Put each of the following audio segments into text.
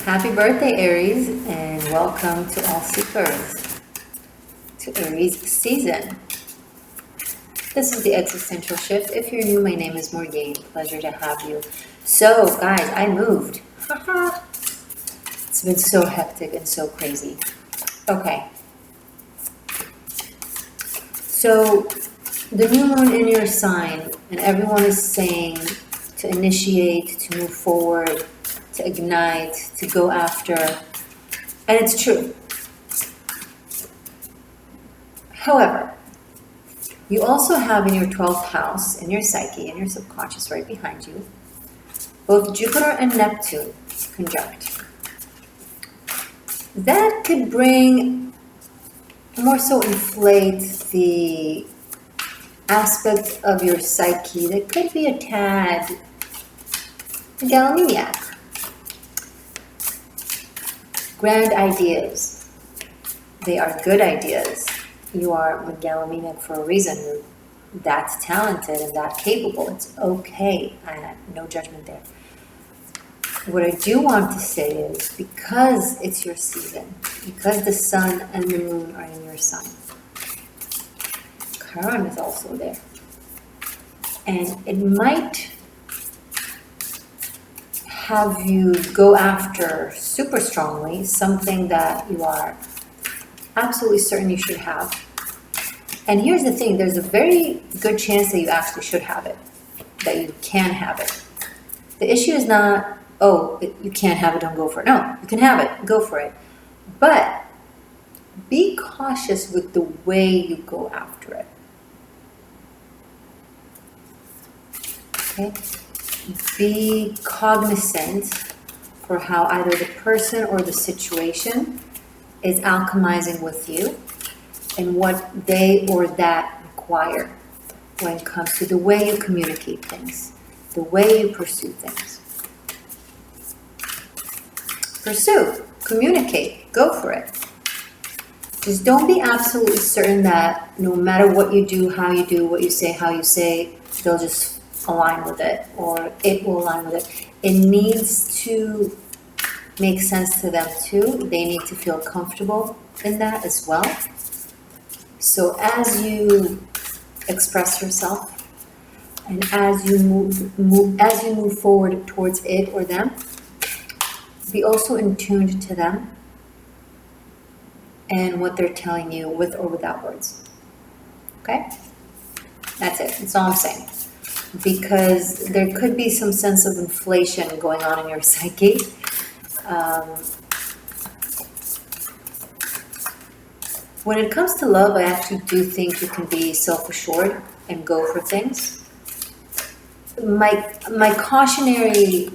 Happy birthday, Aries, and welcome to all seekers to Aries season. This is the Existential Shift. If you're new, my name is Morgane. Pleasure to have you. So, guys, I moved. It's been so hectic and so crazy. Okay. So, the new moon in your sign, and everyone is saying to initiate, to move forward, to ignite, to go after, and it's true. However, you also have in your 12th house, in your psyche, in your subconscious right behind you, both Jupiter and Neptune conjunct. That could bring, more so inflate the aspect of your psyche that could be a tad megalomaniac. Grand ideas. They are good ideas. You are megalomaniac for a reason. You're that talented and that capable. It's okay. No judgment there. What I do want to say is, because it's your season, because the sun and the moon are in your sign, Chiron is also there. And it might have you go after super strongly something that you are absolutely certain you should have. And here's the thing, there's a very good chance that you actually should have it, that you can have it. The issue is not, oh, you can't have it, don't go for it. No, you can have it, go for it. But be cautious with the way you go after it. Okay? Be cognizant for how either the person or the situation is alchemizing with you and what they or that require when it comes to the way you communicate things, the way you pursue things. Pursue, communicate, go for it. Just don't be absolutely certain that no matter what you do, how you do, what you say, how you say, they'll just align with it, or it will align with it. It needs to make sense to them too. They need to feel comfortable in that as well. So as you express yourself and as you move forward towards it or them, be also in tune to them and what they're telling you with or without words. Okay? That's it. That's all I'm saying. Because there could be some sense of inflation going on in your psyche. When it comes to love, I actually do think you can be self-assured and go for things. My cautionary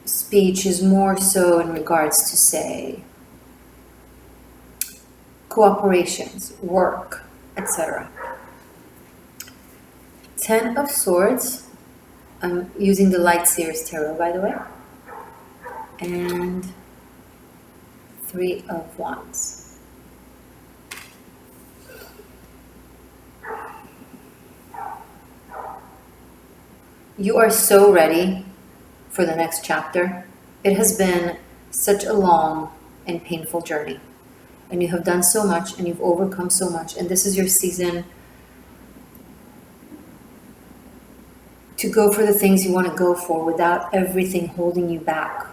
speech is more so in regards to, say, cooperations, work, etc. 10 of Swords, I'm using the Light Seers Tarot, by the way, and 3 of Wands. You are so ready for the next chapter. It has been such a long and painful journey, and you have done so much, and you've overcome so much, and this is your season to go for the things you want to go for without everything holding you back.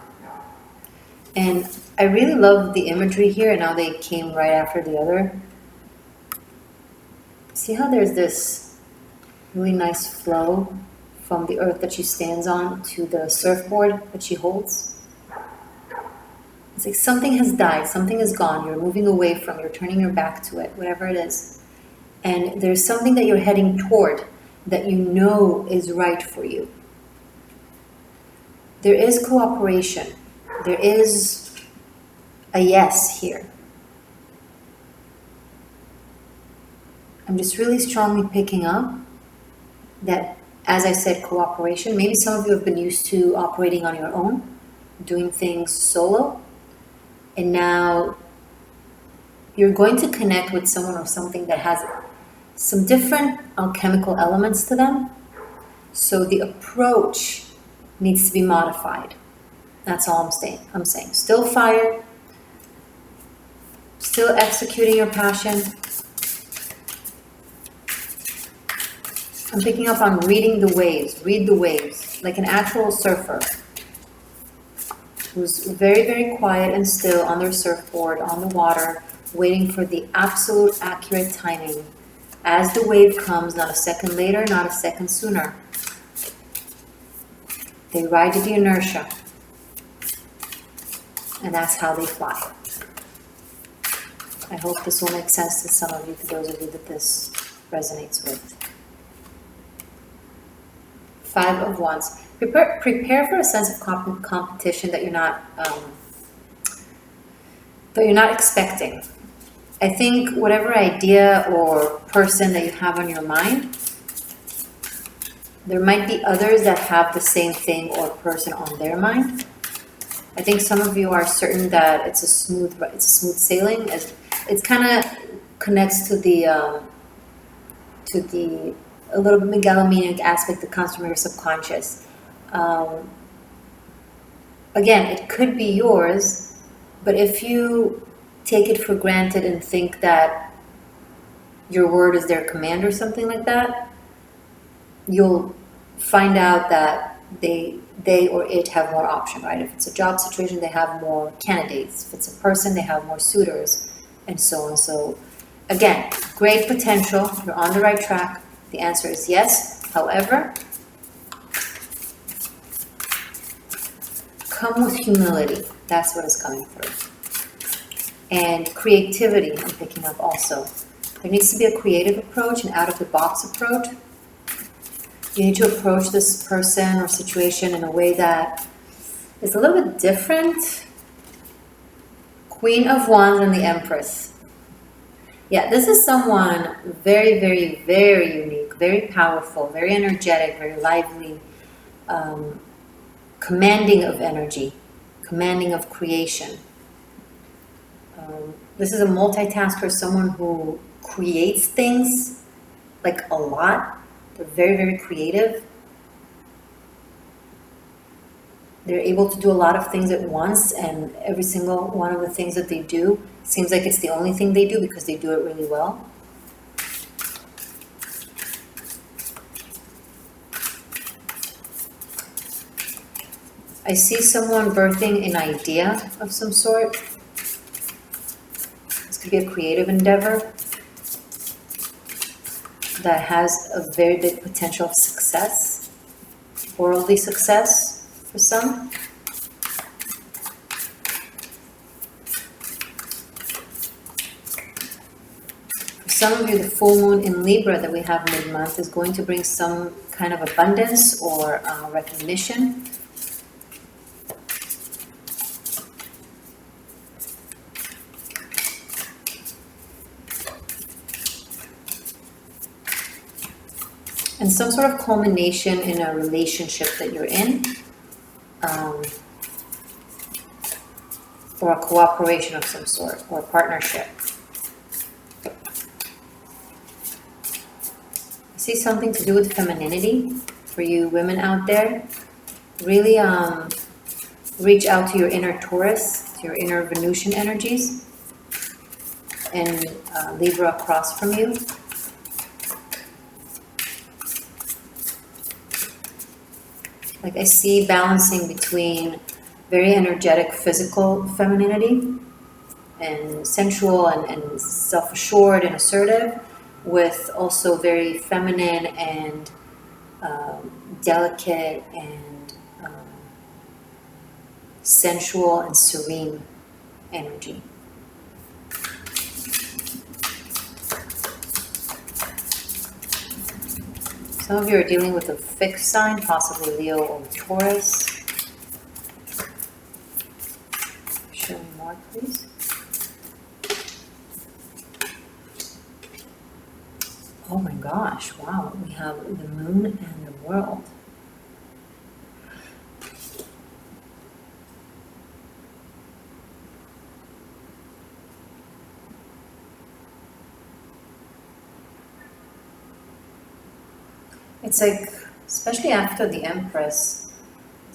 And I really love the imagery here, and how they came right after the other. See how there's this really nice flow from the earth that she stands on to the surfboard that she holds? It's like something has died, something is gone, you're moving away from, you're turning your back to it, whatever it is. And there's something that you're heading toward that you know is right for you. There is cooperation. There is a yes here. I'm just really strongly picking up that, as I said, cooperation. Maybe some of you have been used to operating on your own, doing things solo, and now you're going to connect with someone or something that has some different alchemical elements to them. So the approach needs to be modified. That's all I'm saying. Still fire, still executing your passion. I'm picking up on reading the waves. Read the waves, like an actual surfer who's very, very quiet and still on their surfboard, on the water, waiting for the absolute accurate timing. As the wave comes, not a second later, not a second sooner. They ride the inertia. And that's how they fly. I hope this will make sense to some of you, for those of you that this resonates with. 5 of Wands. Prepare for a sense of competition that you're not expecting. I think whatever idea or person that you have on your mind, there might be others that have the same thing or person on their mind. I think some of you are certain that it's a smooth sailing. It's kind of connects to the a little bit megalomaniac aspect that comes from your subconscious. Again, it could be yours, but if you take it for granted and think that your word is their command or something like that, you'll find out that they or it have more option, right? If it's a job situation, they have more candidates. If it's a person, they have more suitors, and so on. So again, great potential. You're on the right track. The answer is yes. However, come with humility. That's what is coming through. And creativity, I'm picking up also. There needs to be a creative approach, an out-of-the-box approach. You need to approach this person or situation in a way that is a little bit different. Queen of Wands and the Empress. Yeah, this is someone very, very, very unique, very powerful, very energetic, very lively, commanding of energy, commanding of creation. This is a multitasker, someone who creates things like a lot. They're very, very creative. They're able to do a lot of things at once, and every single one of the things that they do seems like it's the only thing they do because they do it really well. I see someone birthing an idea of some sort. This could be a creative endeavor that has a very big potential of success, worldly success for some. For some of you, the full moon in Libra that we have mid-month is going to bring some kind of abundance or recognition. And some sort of culmination in a relationship that you're in, or a cooperation of some sort, or a partnership. I see something to do with femininity for you women out there. Really reach out to your inner Taurus, to your inner Venusian energies, and Libra across from you. Like I see balancing between very energetic physical femininity and sensual and self-assured and assertive, with also very feminine and delicate and sensual and serene energy. Some of you are dealing with a fixed sign, possibly Leo or Taurus. Show me more, please. Oh my gosh, wow. We have the moon and the world. It's like, especially after the Empress,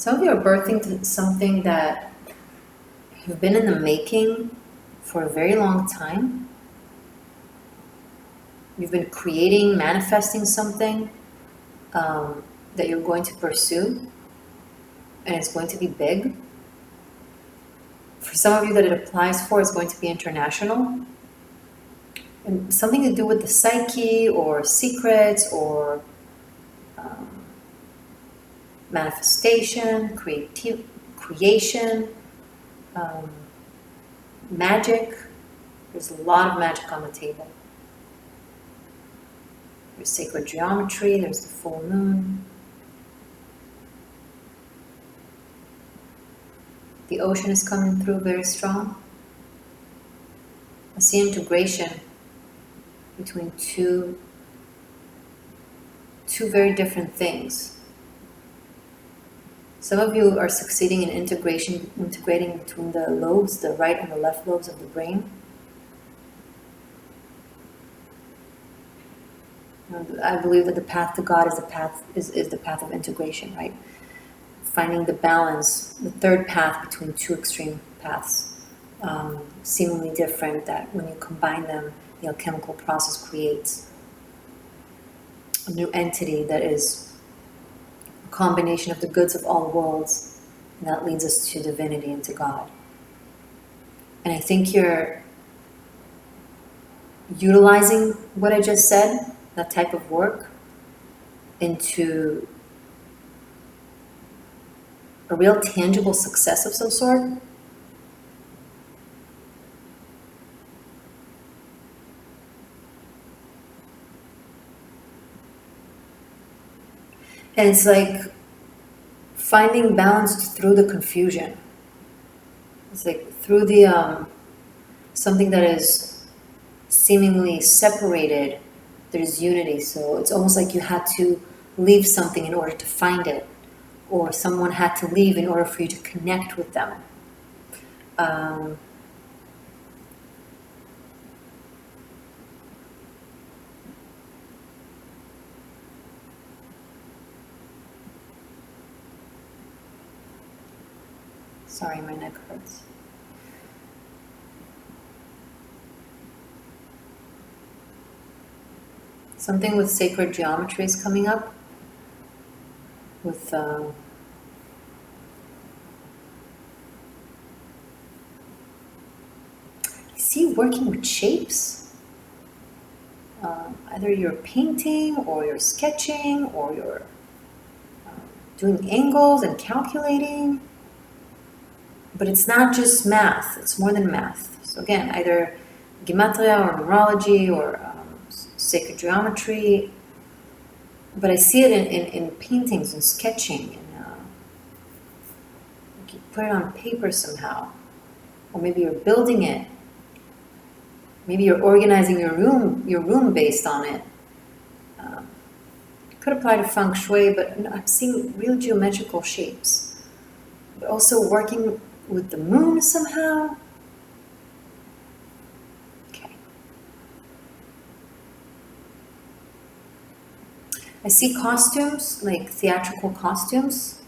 Some of you are birthing something that you've been in the making for a very long time. You've been creating, manifesting something that you're going to pursue, and it's going to be big. For some of you that it applies for, it's going to be international. And something to do with the psyche or secrets or manifestation, creation, magic. There's a lot of magic on the table. There's sacred geometry, there's the full moon. The ocean is coming through very strong. I see integration between two very different things. Some of you are succeeding in integrating between the lobes, the right and the left lobes of the brain. I believe that the path to God is the path of integration, right? Finding the balance, the third path between two extreme paths, seemingly different, that when you combine them, the alchemical process creates a new entity that is a combination of the goods of all worlds, and that leads us to divinity and to God. And I think you're utilizing what I just said, that type of work, into a real tangible success of some sort. And it's like finding balance through the confusion. It's like through the something that is seemingly separated, there's unity. So it's almost like you had to leave something in order to find it, or someone had to leave in order for you to connect with them. Sorry, my neck hurts. Something with sacred geometry is coming up. With I see you working with shapes. Either you're painting, or you're sketching, or you're doing angles and calculating. But it's not just math, it's more than math. So again, either gematria or numerology or sacred geometry. But I see it in paintings and sketching. And you put it on paper somehow. Or maybe you're building it. Maybe you're organizing your room based on it. Could apply to feng shui, but I'm seeing real geometrical shapes. But also working with the moon somehow. Okay. I see costumes, like theatrical costumes,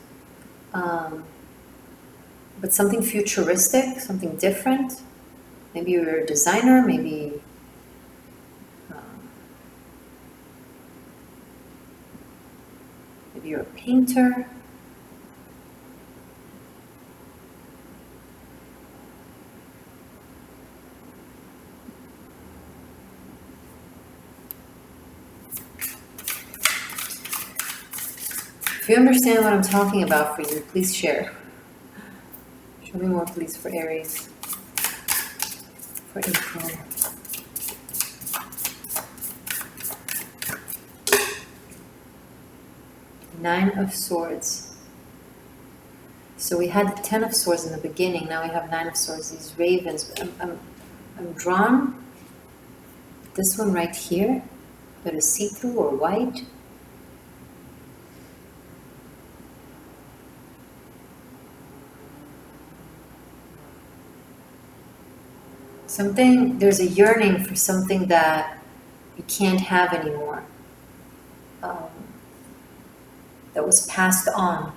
but something futuristic, something different. Maybe you're a designer, maybe you're a painter. If you understand what I'm talking about for you, please share. Show me more, please, for Aries. For April. Nine of Swords. So we had the 10 of Swords in the beginning. Now we have 9 of Swords. These ravens. I'm drawn. This one right here, that is see-through or white. There's a yearning for something that you can't have anymore. That was passed on.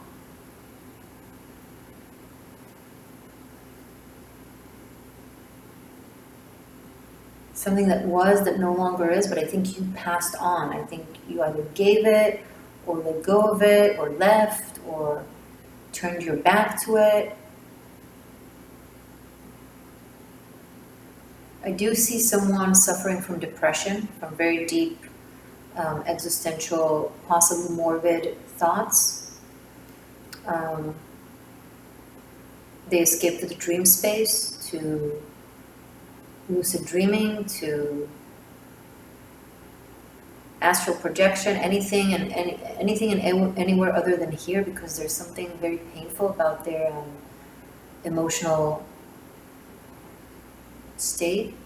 something that was that no longer is, but I think you passed on. I think you either gave it or let go of it or left or turned your back to it. I do see someone suffering from depression, from very deep existential, possibly morbid thoughts. They escape to the dream space, to lucid dreaming, to astral projection, anything and anywhere other than here, because there's something very painful about their emotional state.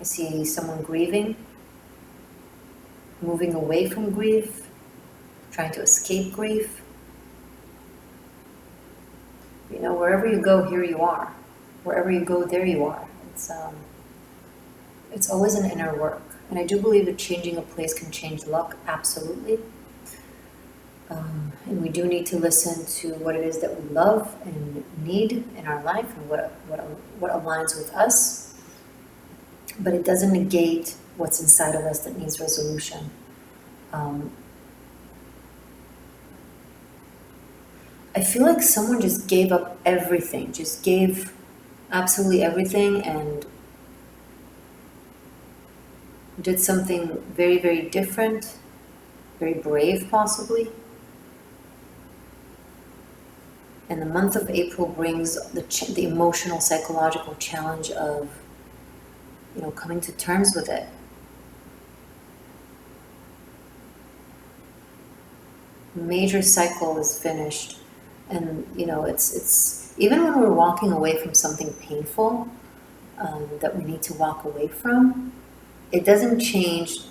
I see someone grieving, moving away from grief, trying to escape grief. You know, wherever you go, here you are. Wherever you go, there you are. It's always an inner work. And I do believe that changing a place can change luck, absolutely. And we do need to listen to what it is that we love and need in our life and what aligns with us. But it doesn't negate what's inside of us that needs resolution. I feel like someone just gave up everything, just gave absolutely everything and did something very, very different, very brave possibly. And the month of April brings the emotional, psychological challenge of, you know, coming to terms with it. Major cycle is finished. And, you know, it's even when we're walking away from something painful that we need to walk away from, it doesn't change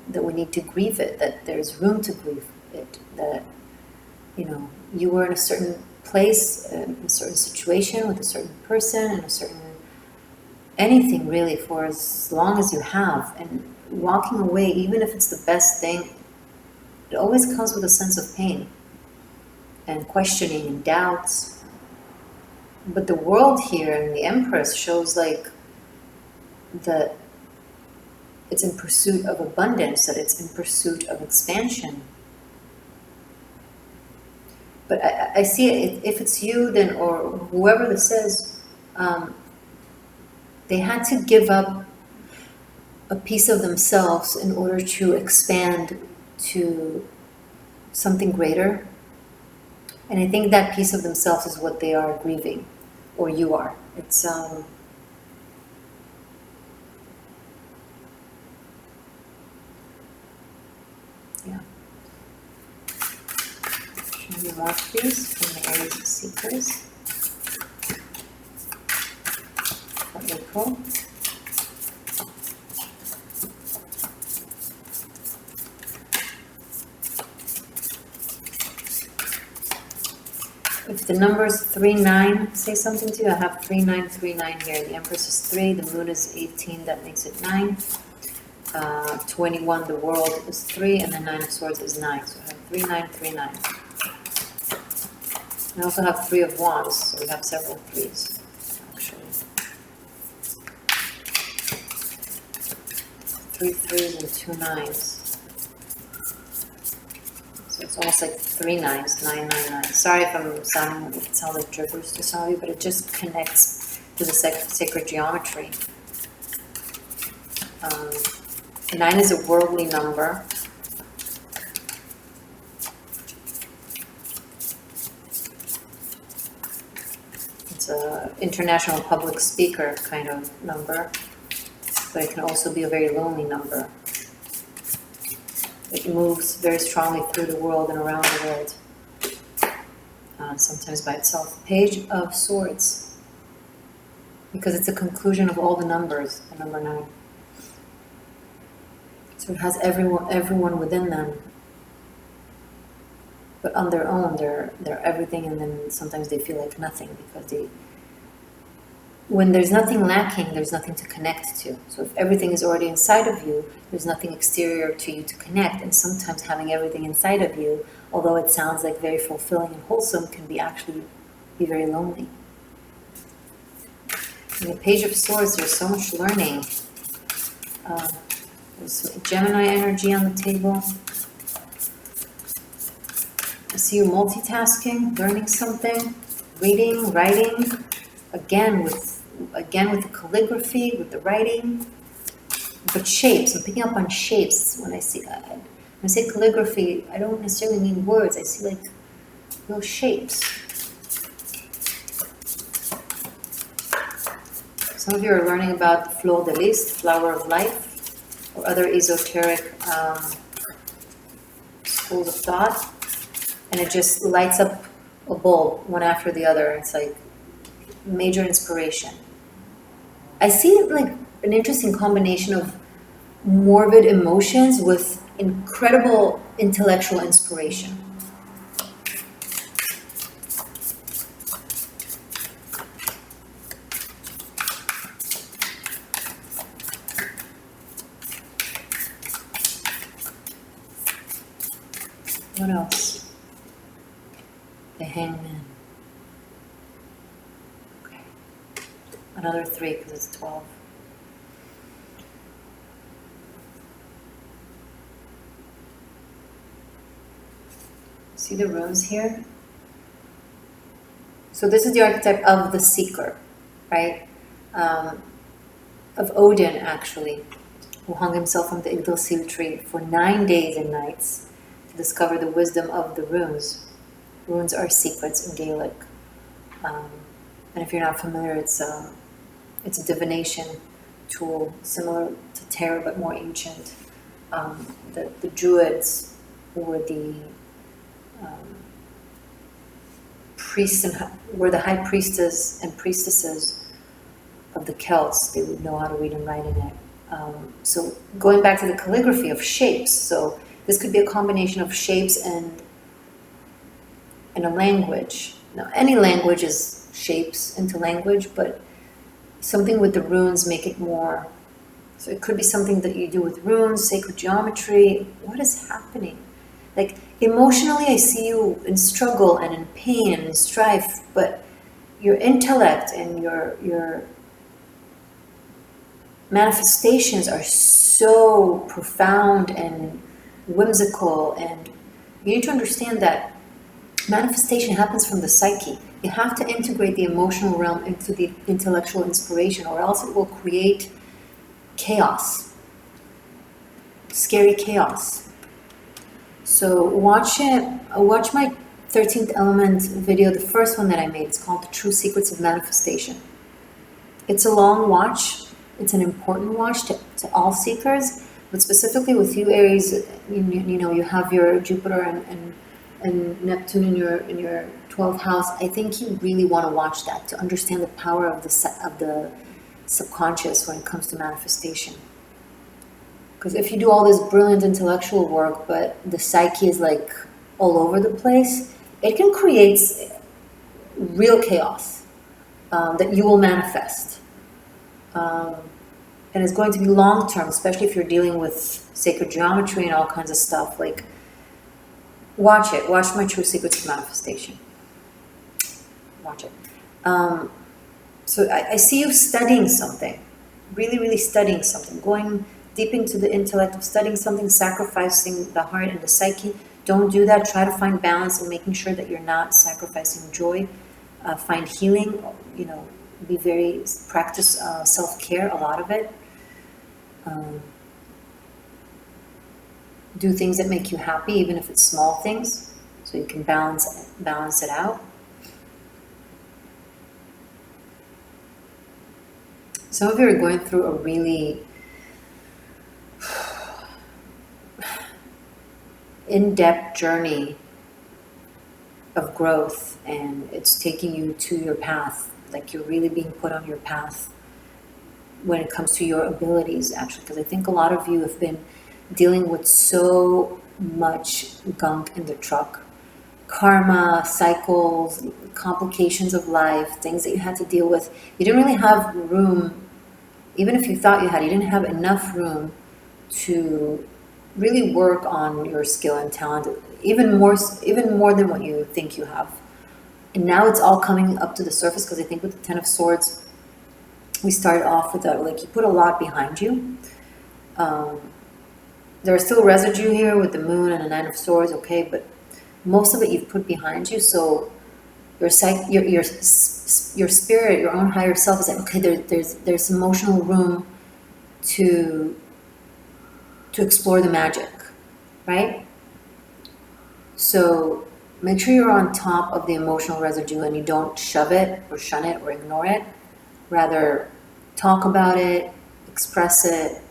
that we need to grieve it, that there's room to grieve it, that, you know, you were in a certain place, in a certain situation, with a certain person, in a certain anything really for as long as you have. And walking away, even if it's the best thing, it always comes with a sense of pain and questioning and doubts. But the world here and the Empress shows like that it's in pursuit of abundance, that it's in pursuit of expansion. But I see it, if it's you then, or whoever this is, they had to give up a piece of themselves in order to expand to something greater. And I think that piece of themselves is what they are grieving, or you are. It's yeah. Show me more, please, from the Aries Seekers for April. If the numbers 39 say something to you, I have 3939 here. The Empress is 3, the Moon is 18, that makes it 9. 21, the World is 3, and the 9 of Swords is 9. So I have 3939. I also have 3 of Wands, so we have several 3s, actually. 3 3s and 2 9s. So it's almost like 3 9s, 999. Sorry if it sounds like gibberish to some of you, but it just connects to the sacred geometry. 9 is a worldly number. It's an international public speaker kind of number, but it can also be a very lonely number. It moves very strongly through the world and around the world, sometimes by itself. Page of Swords, because it's a conclusion of all the numbers, the number 9. So it has everyone within them, but on their own, they're everything, and then sometimes they feel like nothing, because when there's nothing lacking, there's nothing to connect to. So if everything is already inside of you, there's nothing exterior to you to connect. And sometimes having everything inside of you, although it sounds like very fulfilling and wholesome, can be actually be very lonely. In the Page of Swords, there's so much learning. There's some Gemini energy on the table. I see you multitasking, learning something, reading, writing, again with the calligraphy, with the writing, but shapes. I'm picking up on shapes when I see that. When I say calligraphy, I don't necessarily mean words. I see like little shapes. Some of you are learning about the fleur de lis, flower of life, or other esoteric schools of thought. And it just lights up a bulb one after the other. It's like major inspiration. I see like an interesting combination of morbid emotions with incredible intellectual inspiration. What else? The Hangman. Okay. Another 3 because it's 12. See the runes here? So this is the archetype of the seeker, right? Of Odin, actually, who hung himself on the Yggdrasil tree for 9 days and nights to discover the wisdom of the runes. Runes are secrets in Gaelic. And if you're not familiar, it's a divination tool similar to tarot but more ancient. The Druids, who were the priests and were the high priestess and priestesses of the Celts. They would know how to read and write in it. So going back to the calligraphy of shapes, so this could be a combination of shapes and a language. Now, any language is shapes into language, but something with the runes make it more. So it could be something that you do with runes, sacred geometry. What is happening? Like emotionally, I see you in struggle and in pain and in strife, but your intellect and your manifestations are so profound and whimsical, and you need to understand that manifestation happens from the psyche. You have to integrate the emotional realm into the intellectual inspiration, or else it will create chaos, scary chaos. So watch my 13th element video, the first one that I made. It's called The True Secrets of Manifestation. It's a long watch. It's an important watch to all seekers, but specifically with you, Aries, you know, you have your Jupiter and Neptune in your 12th house. I think you really want to watch that to understand the power of the subconscious when it comes to manifestation. Because if you do all this brilliant intellectual work, but the psyche is like all over the place, it can create real chaos that you will manifest. And it's going to be long-term, especially if you're dealing with sacred geometry and all kinds of stuff. Like, watch it. Watch my True Secrets of Manifestation. Watch it. So I see you studying something, really, really studying something, going deep into the intellect of studying something, sacrificing the heart and the psyche. Don't do that. Try to find balance and making sure that you're not sacrificing joy. Find healing, you know, practice self-care, a lot of it. Do things that make you happy, even if it's small things, so you can balance it out. Some of you are going through a really in-depth journey of growth, and it's taking you to your path. Like you're really being put on your path when it comes to your abilities, actually, because I think a lot of you have been dealing with so much gunk in the truck. Karma, cycles, complications of life, things that you had to deal with. You didn't really have room, even if you thought you didn't have enough room to really work on your skill and talent, even more than what you think you have. And now it's all coming up to the surface, because I think with the Ten of Swords, we started off with that, like, you put a lot behind you, There's still residue here with the moon and the Nine of Swords, okay, but most of it you've put behind you, so your spirit, your own higher self is like, okay, there's emotional room to explore the magic, right? So make sure you're on top of the emotional residue and you don't shove it or shun it or ignore it. Rather, talk about it, express it,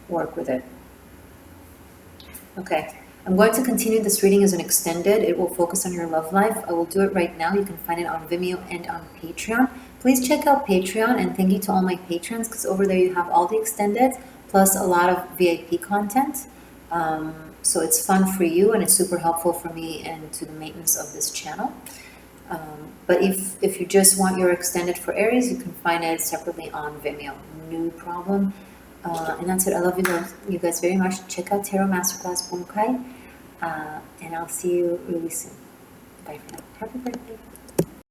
work with it. Okay, I'm going to continue this reading as an extended. It will focus on your love life. I will do it right now. You can find it on Vimeo and on Patreon. Please check out Patreon, and thank you to all my patrons, because over there you have all the extended plus a lot of VIP content. So it's fun for you and it's super helpful for me and to the maintenance of this channel. But if you just want your extended for Aries, you can find it separately on Vimeo. No problem. And that's it. I love you guys very much. Check out Tarot Masterclass Bunkai. And I'll see you really soon. Bye for now. Happy birthday.